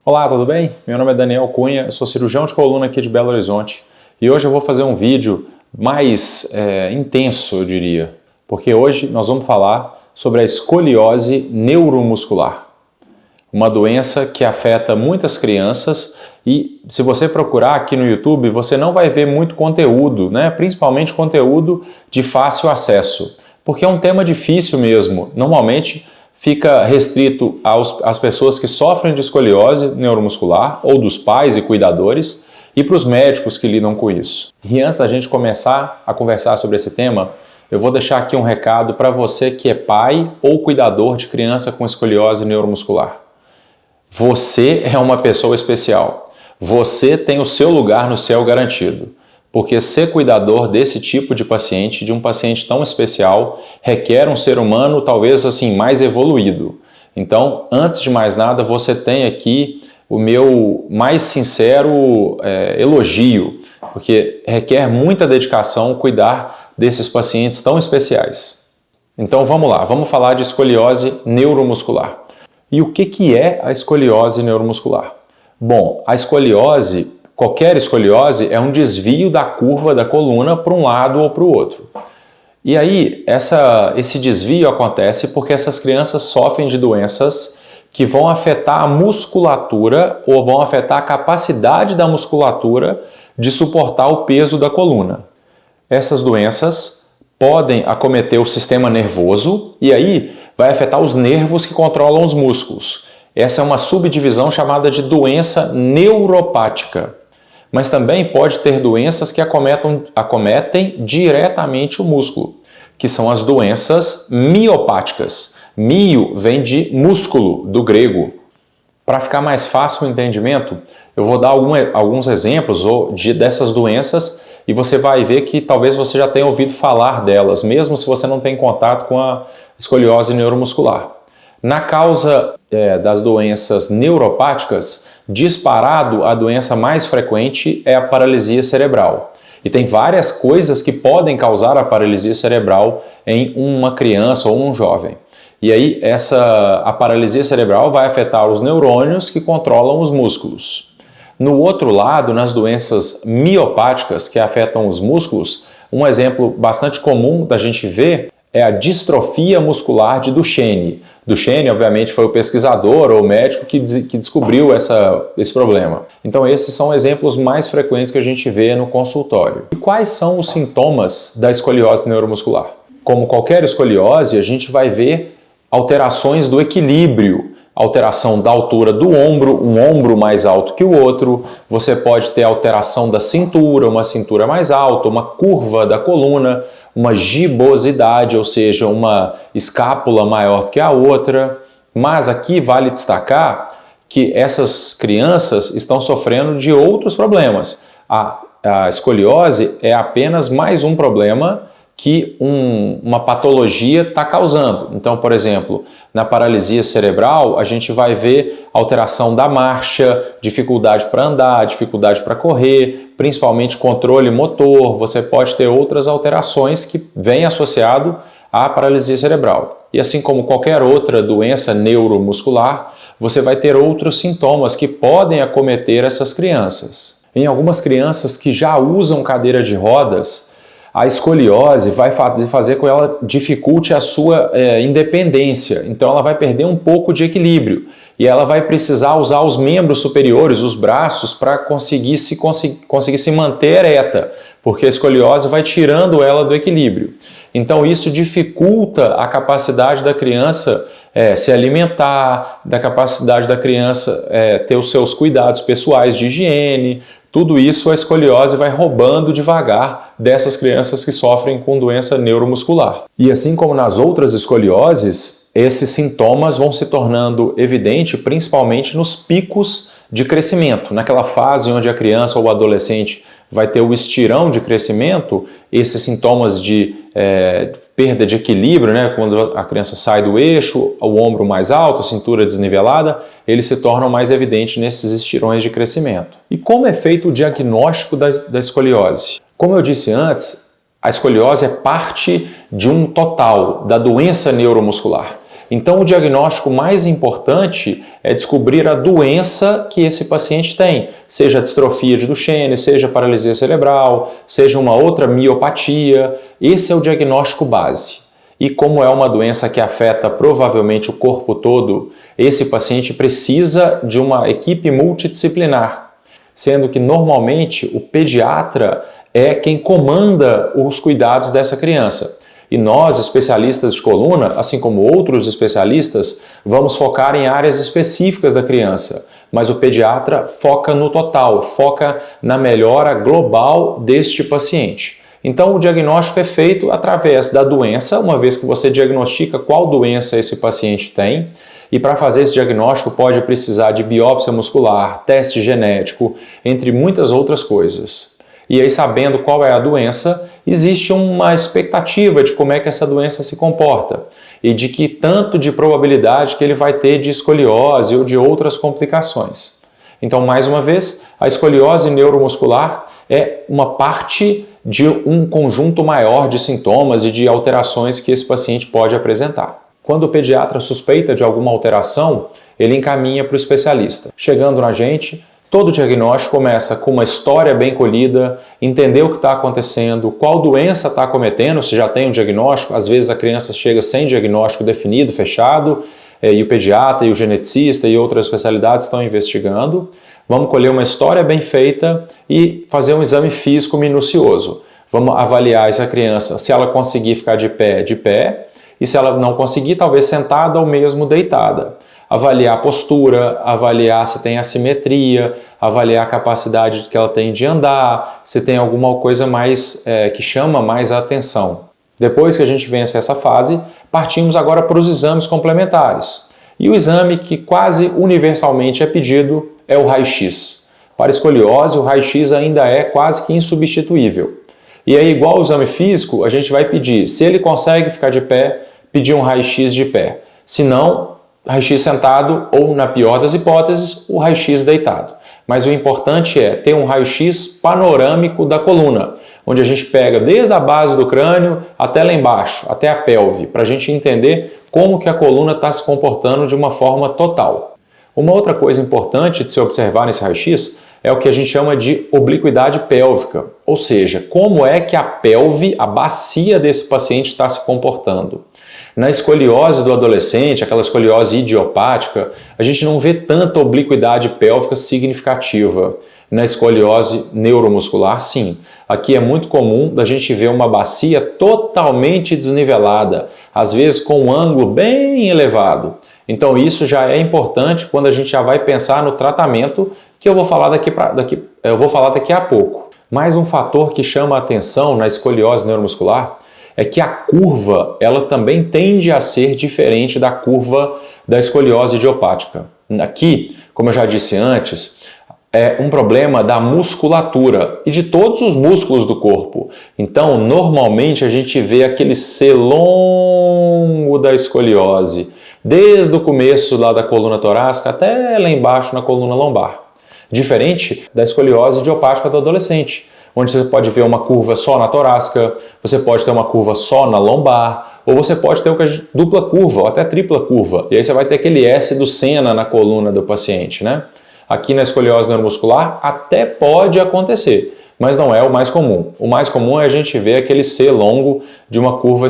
Olá, tudo bem? Meu nome é Daniel Cunha, eu sou cirurgião de coluna aqui de Belo Horizonte e hoje eu vou fazer um vídeo mais intenso, eu diria, porque hoje nós vamos falar sobre a escoliose neuromuscular, uma doença que afeta muitas crianças e se você procurar aqui no YouTube você não vai ver muito conteúdo, né? Principalmente conteúdo de fácil acesso, porque é um tema difícil mesmo, normalmente fica restrito às pessoas que sofrem de escoliose neuromuscular ou dos pais e cuidadores e para os médicos que lidam com isso. E antes da gente começar a conversar sobre esse tema, eu vou deixar aqui um recado para você que é pai ou cuidador de criança com escoliose neuromuscular. Você é uma pessoa especial. Você tem o seu lugar no céu garantido. Porque ser cuidador desse tipo de paciente, de um paciente tão especial, requer um ser humano talvez assim mais evoluído. Então, antes de mais nada, você tem aqui o meu mais sincero elogio, porque requer muita dedicação cuidar desses pacientes tão especiais. Então vamos lá, vamos falar de escoliose neuromuscular. E o que é a escoliose neuromuscular? Bom, a escoliose, qualquer escoliose, é um desvio da curva da coluna para um lado ou para o outro. E aí, esse desvio acontece porque essas crianças sofrem de doenças que vão afetar a musculatura ou vão afetar a capacidade da musculatura de suportar o peso da coluna. Essas doenças podem acometer o sistema nervoso e aí vai afetar os nervos que controlam os músculos. Essa é uma subdivisão chamada de doença neuropática. Mas também pode ter doenças que acometem diretamente o músculo, que são as doenças miopáticas. Mio vem de músculo, do grego. Para ficar mais fácil o entendimento, eu vou dar alguns exemplos dessas doenças e você vai ver que talvez você já tenha ouvido falar delas, mesmo se você não tem contato com a escoliose neuromuscular. Na causa das doenças neuropáticas, disparado, a doença mais frequente é a paralisia cerebral. E tem várias coisas que podem causar a paralisia cerebral em uma criança ou um jovem. E aí a paralisia cerebral vai afetar os neurônios que controlam os músculos. No outro lado, nas doenças miopáticas que afetam os músculos, um exemplo bastante comum da gente ver é a distrofia muscular de Duchenne. Duchenne, obviamente, foi o pesquisador ou o médico que descobriu esse problema. Então, esses são exemplos mais frequentes que a gente vê no consultório. E quais são os sintomas da escoliose neuromuscular? Como qualquer escoliose, a gente vai ver alterações do equilíbrio, alteração da altura do ombro, um ombro mais alto que o outro, você pode ter alteração da cintura, uma cintura mais alta, uma curva da coluna, uma gibosidade, ou seja, uma escápula maior que a outra. Mas aqui vale destacar que essas crianças estão sofrendo de outros problemas. A escoliose é apenas mais um problema que uma patologia está causando. Então, por exemplo, na paralisia cerebral, a gente vai ver alteração da marcha, dificuldade para andar, dificuldade para correr, principalmente controle motor. Você pode ter outras alterações que vêm associado à paralisia cerebral. E assim como qualquer outra doença neuromuscular, você vai ter outros sintomas que podem acometer essas crianças. Em algumas crianças que já usam cadeira de rodas, a escoliose vai fazer com que ela dificulte a sua independência, então ela vai perder um pouco de equilíbrio e ela vai precisar usar os membros superiores, os braços, para conseguir se manter ereta, porque a escoliose vai tirando ela do equilíbrio. Então isso dificulta a capacidade da criança se alimentar, da capacidade da criança ter os seus cuidados pessoais de higiene. Tudo isso a escoliose vai roubando devagar dessas crianças que sofrem com doença neuromuscular. E assim como nas outras escolioses, esses sintomas vão se tornando evidentes principalmente nos picos de crescimento. Naquela fase onde a criança ou o adolescente vai ter o estirão de crescimento, esses sintomas de perda de equilíbrio, né? Quando a criança sai do eixo, o ombro mais alto, a cintura desnivelada, eles se tornam mais evidentes nesses estirões de crescimento. E como é feito o diagnóstico da escoliose? Como eu disse antes, a escoliose é parte de um total da doença neuromuscular. Então, o diagnóstico mais importante é descobrir a doença que esse paciente tem, seja a distrofia de Duchenne, seja a paralisia cerebral, seja uma outra miopatia. Esse é o diagnóstico base. E como é uma doença que afeta provavelmente o corpo todo, esse paciente precisa de uma equipe multidisciplinar, sendo que normalmente o pediatra é quem comanda os cuidados dessa criança. E nós, especialistas de coluna, assim como outros especialistas, vamos focar em áreas específicas da criança. Mas o pediatra foca no total, foca na melhora global deste paciente. Então, o diagnóstico é feito através da doença, uma vez que você diagnostica qual doença esse paciente tem. E para fazer esse diagnóstico pode precisar de biópsia muscular, teste genético, entre muitas outras coisas. E aí, sabendo qual é a doença, existe uma expectativa de como é que essa doença se comporta e de que tanto de probabilidade que ele vai ter de escoliose ou de outras complicações. Então, mais uma vez, a escoliose neuromuscular é uma parte de um conjunto maior de sintomas e de alterações que esse paciente pode apresentar. Quando o pediatra suspeita de alguma alteração, ele encaminha para o especialista. Chegando na gente, todo o diagnóstico começa com uma história bem colhida, entender o que está acontecendo, qual doença está acometendo, se já tem um diagnóstico. Às vezes a criança chega sem diagnóstico definido, fechado, e o pediatra e o geneticista e outras especialidades estão investigando. Vamos colher uma história bem feita e fazer um exame físico minucioso. Vamos avaliar essa criança, se ela conseguir ficar de pé, e se ela não conseguir, talvez sentada ou mesmo deitada. Avaliar a postura, avaliar se tem assimetria, avaliar a capacidade que ela tem de andar, se tem alguma coisa mais que chama mais a atenção. Depois que a gente vence essa fase, partimos agora para os exames complementares. E o exame que quase universalmente é pedido é o raio-x. Para escoliose, o raio-x ainda é quase que insubstituível. E aí, igual ao exame físico, a gente vai pedir, se ele consegue ficar de pé, pedir um raio-x de pé. Se não, raio-x sentado ou, na pior das hipóteses, o raio-x deitado. Mas o importante é ter um raio-x panorâmico da coluna, onde a gente pega desde a base do crânio até lá embaixo, até a pelve, para a gente entender como que a coluna está se comportando de uma forma total. Uma outra coisa importante de se observar nesse raio-x é o que a gente chama de obliquidade pélvica, ou seja, como é que a pelve, a bacia desse paciente está se comportando. Na escoliose do adolescente, aquela escoliose idiopática, a gente não vê tanta obliquidade pélvica significativa. Na escoliose neuromuscular, sim. Aqui é muito comum da gente ver uma bacia totalmente desnivelada, às vezes com um ângulo bem elevado. Então isso já é importante quando a gente já vai pensar no tratamento, que eu vou falar daqui a pouco. Mais um fator que chama a atenção na escoliose neuromuscular é que a curva, ela também tende a ser diferente da curva da escoliose idiopática. Aqui, como eu já disse antes, é um problema da musculatura e de todos os músculos do corpo. Então, normalmente a gente vê aquele C longo da escoliose, desde o começo lá da coluna torácica até lá embaixo na coluna lombar. Diferente da escoliose idiopática do adolescente, onde você pode ver uma curva só na torácica, você pode ter uma curva só na lombar, ou você pode ter uma dupla curva, ou até tripla curva. E aí você vai ter aquele S do Senna na coluna do paciente, né? Aqui na escoliose neuromuscular até pode acontecer, mas não é o mais comum. O mais comum é a gente ver aquele C longo de uma curva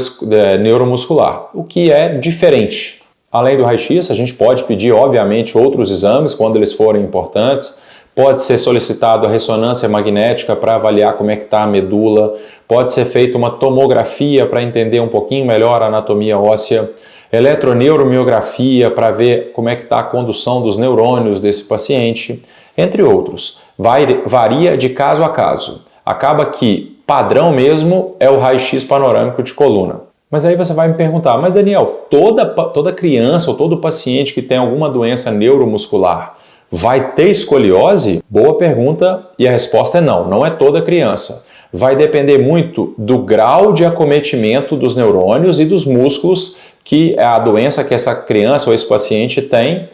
neuromuscular, o que é diferente. Além do raio-x, a gente pode pedir, obviamente, outros exames quando eles forem importantes. Pode ser solicitado a ressonância magnética para avaliar como é que está a medula. Pode ser feita uma tomografia para entender um pouquinho melhor a anatomia óssea. Eletroneuromiografia para ver como é que está a condução dos neurônios desse paciente, entre outros. Varia de caso a caso. Acaba que padrão mesmo é o raio-x panorâmico de coluna. Mas aí você vai me perguntar, mas Daniel, toda criança ou todo paciente que tem alguma doença neuromuscular vai ter escoliose? Boa pergunta, e a resposta é não, não é toda criança. Vai depender muito do grau de acometimento dos neurônios e dos músculos que é a doença que essa criança ou esse paciente tem,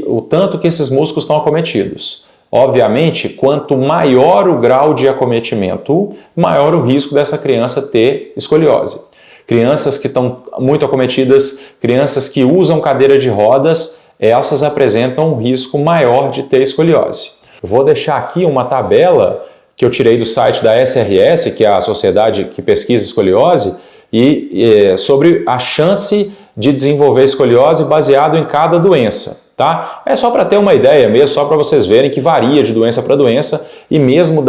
o tanto que esses músculos estão acometidos. Obviamente, quanto maior o grau de acometimento, maior o risco dessa criança ter escoliose. Crianças que estão muito acometidas, crianças que usam cadeira de rodas, essas apresentam um risco maior de ter escoliose. Eu vou deixar aqui uma tabela que eu tirei do site da SRS, que é a sociedade que pesquisa escoliose, sobre a chance de desenvolver escoliose baseado em cada doença. Tá? É só para ter uma ideia mesmo, só para vocês verem que varia de doença para doença e mesmo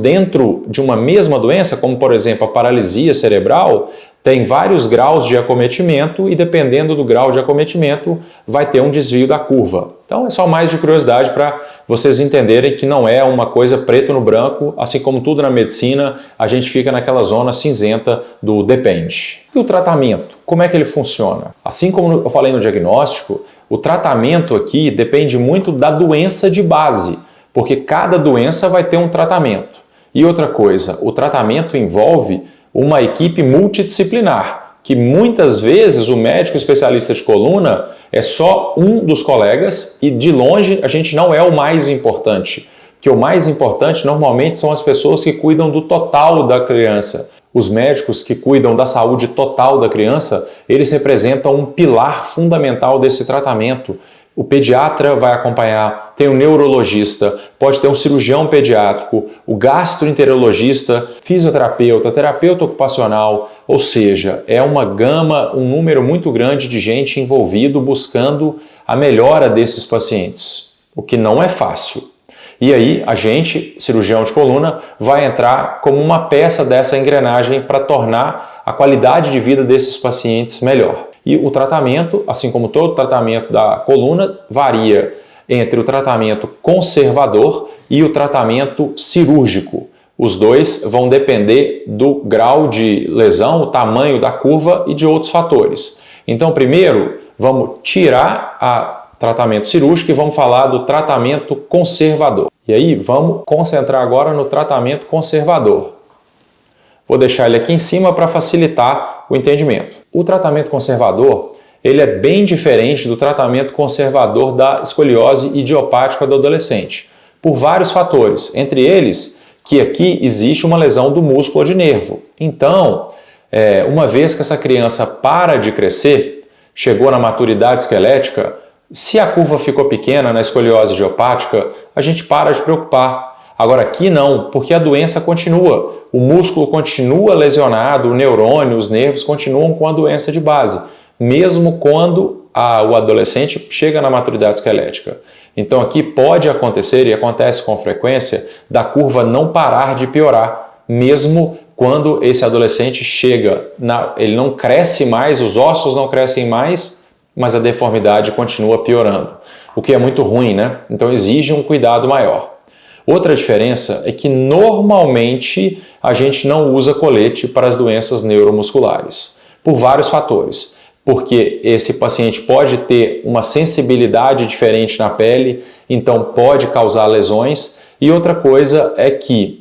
dentro de uma mesma doença, como por exemplo a paralisia cerebral, tem vários graus de acometimento e dependendo do grau de acometimento vai ter um desvio da curva. Então é só mais de curiosidade para vocês entenderem que não é uma coisa preto no branco, assim como tudo na medicina, a gente fica naquela zona cinzenta do depende. E o tratamento? Como é que ele funciona? Assim como eu falei no diagnóstico, o tratamento aqui depende muito da doença de base, porque cada doença vai ter um tratamento. E outra coisa, o tratamento envolve uma equipe multidisciplinar, que muitas vezes o médico especialista de coluna é só um dos colegas e de longe a gente não é o mais importante, porque o mais importante normalmente são as pessoas que cuidam do total da criança. Os médicos que cuidam da saúde total da criança, eles representam um pilar fundamental desse tratamento. O pediatra vai acompanhar, tem o neurologista, pode ter um cirurgião pediátrico, o gastroenterologista, fisioterapeuta, terapeuta ocupacional, ou seja, é uma gama, um número muito grande de gente envolvido buscando a melhora desses pacientes, o que não é fácil. E aí a gente, cirurgião de coluna, vai entrar como uma peça dessa engrenagem para tornar a qualidade de vida desses pacientes melhor. E o tratamento, assim como todo tratamento da coluna, varia entre o tratamento conservador e o tratamento cirúrgico. Os dois vão depender do grau de lesão, o tamanho da curva e de outros fatores. Então, primeiro, vamos tirar o tratamento cirúrgico e vamos falar do tratamento conservador. E aí, vamos concentrar agora no tratamento conservador. Vou deixar ele aqui em cima para facilitar o entendimento. O tratamento conservador, ele é bem diferente do tratamento conservador da escoliose idiopática do adolescente, por vários fatores, entre eles que aqui existe uma lesão do músculo de nervo. Então, uma vez que essa criança para de crescer, chegou na maturidade esquelética, se a curva ficou pequena na escoliose idiopática, a gente para de preocupar. Agora aqui não, porque a doença continua, o músculo continua lesionado, o neurônio, os nervos continuam com a doença de base, mesmo quando o adolescente chega na maturidade esquelética. Então aqui pode acontecer, e acontece com frequência, da curva não parar de piorar, mesmo quando esse adolescente chega, ele não cresce mais, os ossos não crescem mais, mas a deformidade continua piorando, o que é muito ruim, né? Então exige um cuidado maior. Outra diferença é que normalmente a gente não usa colete para as doenças neuromusculares, por vários fatores. Porque esse paciente pode ter uma sensibilidade diferente na pele, então pode causar lesões. E outra coisa é que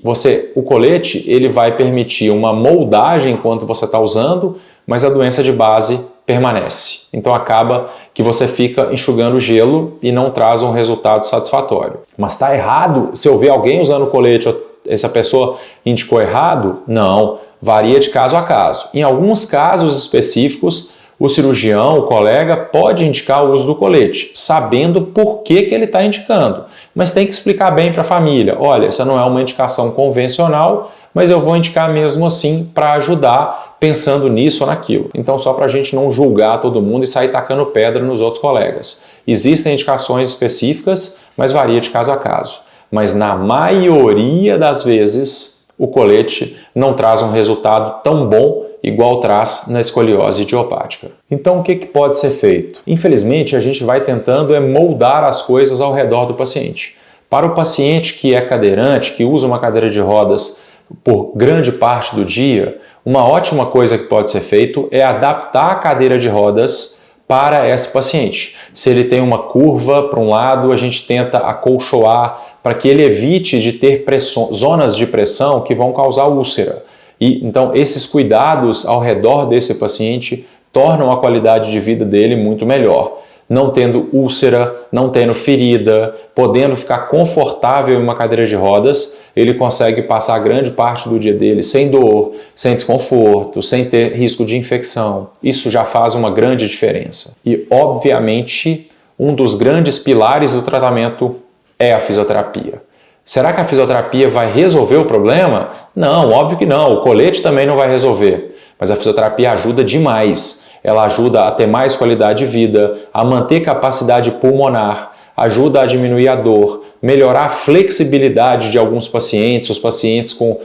o colete ele vai permitir uma moldagem enquanto você está usando, mas a doença de base permanece. Então acaba que você fica enxugando gelo e não traz um resultado satisfatório. Mas está errado se eu ver alguém usando colete, essa pessoa indicou errado? Não, varia de caso a caso. Em alguns casos específicos, o cirurgião, o colega, pode indicar o uso do colete, sabendo por que ele está indicando. Mas tem que explicar bem para a família. Olha, essa não é uma indicação convencional, mas eu vou indicar mesmo assim para ajudar, pensando nisso ou naquilo. Então, só para a gente não julgar todo mundo e sair tacando pedra nos outros colegas. Existem indicações específicas, mas varia de caso a caso. Mas na maioria das vezes, o colete não traz um resultado tão bom igual traz na escoliose idiopática. Então, o que pode ser feito? Infelizmente, a gente vai tentando moldar as coisas ao redor do paciente. Para o paciente que é cadeirante, que usa uma cadeira de rodas por grande parte do dia, uma ótima coisa que pode ser feito é adaptar a cadeira de rodas para esse paciente. Se ele tem uma curva para um lado, a gente tenta acolchoar para que ele evite de ter zonas de pressão que vão causar úlcera. E então esses cuidados ao redor desse paciente tornam a qualidade de vida dele muito melhor. não tendo úlcera, não tendo ferida, podendo ficar confortável em uma cadeira de rodas, ele consegue passar grande parte do dia dele sem dor, sem desconforto, sem ter risco de infecção. Isso já faz uma grande diferença. E, obviamente, um dos grandes pilares do tratamento é a fisioterapia. Será que a fisioterapia vai resolver o problema? Não, óbvio que não. O colete também não vai resolver. Mas a fisioterapia ajuda demais. Ela ajuda a ter mais qualidade de vida, a manter capacidade pulmonar, ajuda a diminuir a dor, melhorar a flexibilidade de alguns pacientes. Os pacientes com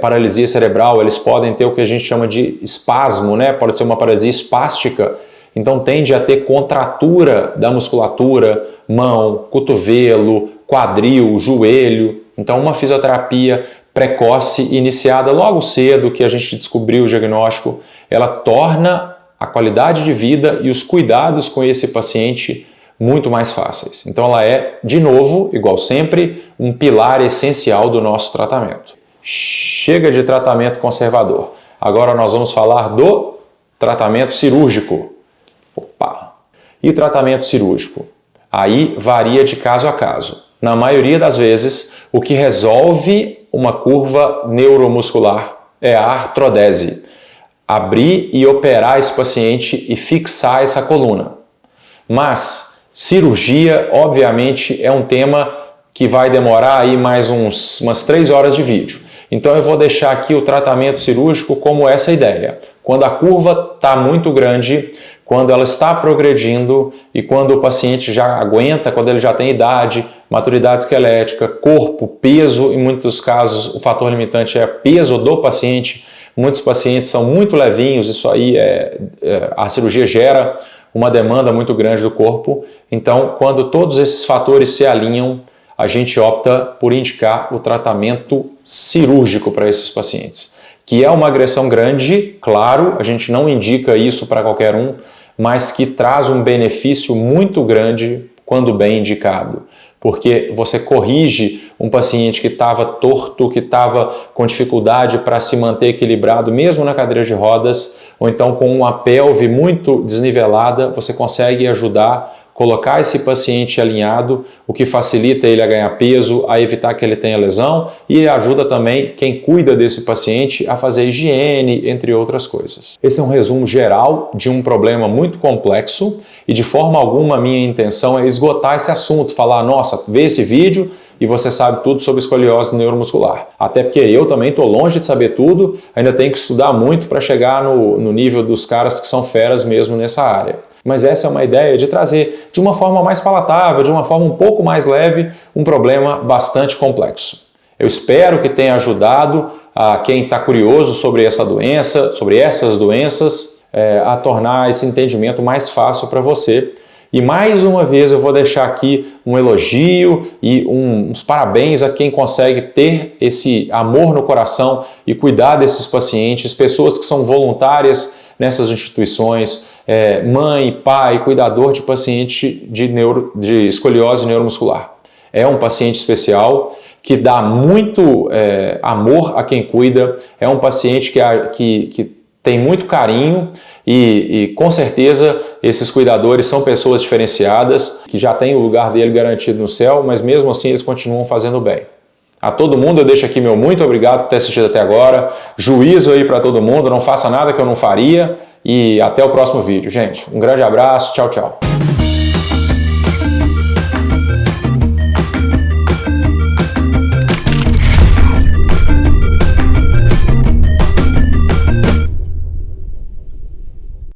paralisia cerebral, eles podem ter o que a gente chama de espasmo, né? Pode ser uma paralisia espástica. Então tende a ter contratura da musculatura, mão, cotovelo, quadril, joelho. Então uma fisioterapia precoce, iniciada logo cedo, que a gente descobriu o diagnóstico, ela torna a qualidade de vida e os cuidados com esse paciente muito mais fáceis. Então ela é, de novo, igual sempre, um pilar essencial do nosso tratamento. Chega de tratamento conservador. Agora nós vamos falar do tratamento cirúrgico. Opa! E o tratamento cirúrgico? Aí varia de caso a caso. Na maioria das vezes, o que resolve uma curva neuromuscular é a artrodese. Abrir e operar esse paciente e fixar essa coluna. Mas cirurgia, obviamente, é um tema que vai demorar aí mais umas 3 horas de vídeo. Então eu vou deixar aqui o tratamento cirúrgico como essa ideia. Quando a curva está muito grande, quando ela está progredindo e quando o paciente já aguenta, quando ele já tem idade, maturidade esquelética, corpo, peso, em muitos casos o fator limitante é peso do paciente. Muitos pacientes são muito levinhos, isso aí a cirurgia gera uma demanda muito grande do corpo. Então, quando todos esses fatores se alinham, a gente opta por indicar o tratamento cirúrgico para esses pacientes, que é uma agressão grande, claro, a gente não indica isso para qualquer um, mas que traz um benefício muito grande quando bem indicado. Porque você corrige um paciente que estava torto, que estava com dificuldade para se manter equilibrado, mesmo na cadeira de rodas, ou então com uma pelve muito desnivelada, você consegue ajudar, colocar esse paciente alinhado, o que facilita ele a ganhar peso, a evitar que ele tenha lesão e ajuda também quem cuida desse paciente a fazer higiene, entre outras coisas. Esse é um resumo geral de um problema muito complexo e de forma alguma a minha intenção é esgotar esse assunto, falar, nossa, vê esse vídeo e você sabe tudo sobre escoliose neuromuscular. Até porque eu também estou longe de saber tudo, ainda tenho que estudar muito para chegar no nível dos caras que são feras mesmo nessa área. Mas essa é uma ideia de trazer de uma forma mais palatável, de uma forma um pouco mais leve, um problema bastante complexo. Eu espero que tenha ajudado a quem está curioso sobre essa doença, sobre essas doenças, a tornar esse entendimento mais fácil para você. E mais uma vez eu vou deixar aqui um elogio e uns parabéns a quem consegue ter esse amor no coração e cuidar desses pacientes, pessoas que são voluntárias nessas instituições, mãe, pai, cuidador de paciente de escoliose neuromuscular. É um paciente especial que dá muito amor a quem cuida, é um paciente que tem muito carinho e com certeza esses cuidadores são pessoas diferenciadas, que já têm o lugar dele garantido no céu, mas mesmo assim eles continuam fazendo bem. A todo mundo eu deixo aqui meu muito obrigado por ter assistido até agora, juízo aí para todo mundo, não faça nada que eu não faria e até o próximo vídeo. Gente, um grande abraço, tchau, tchau.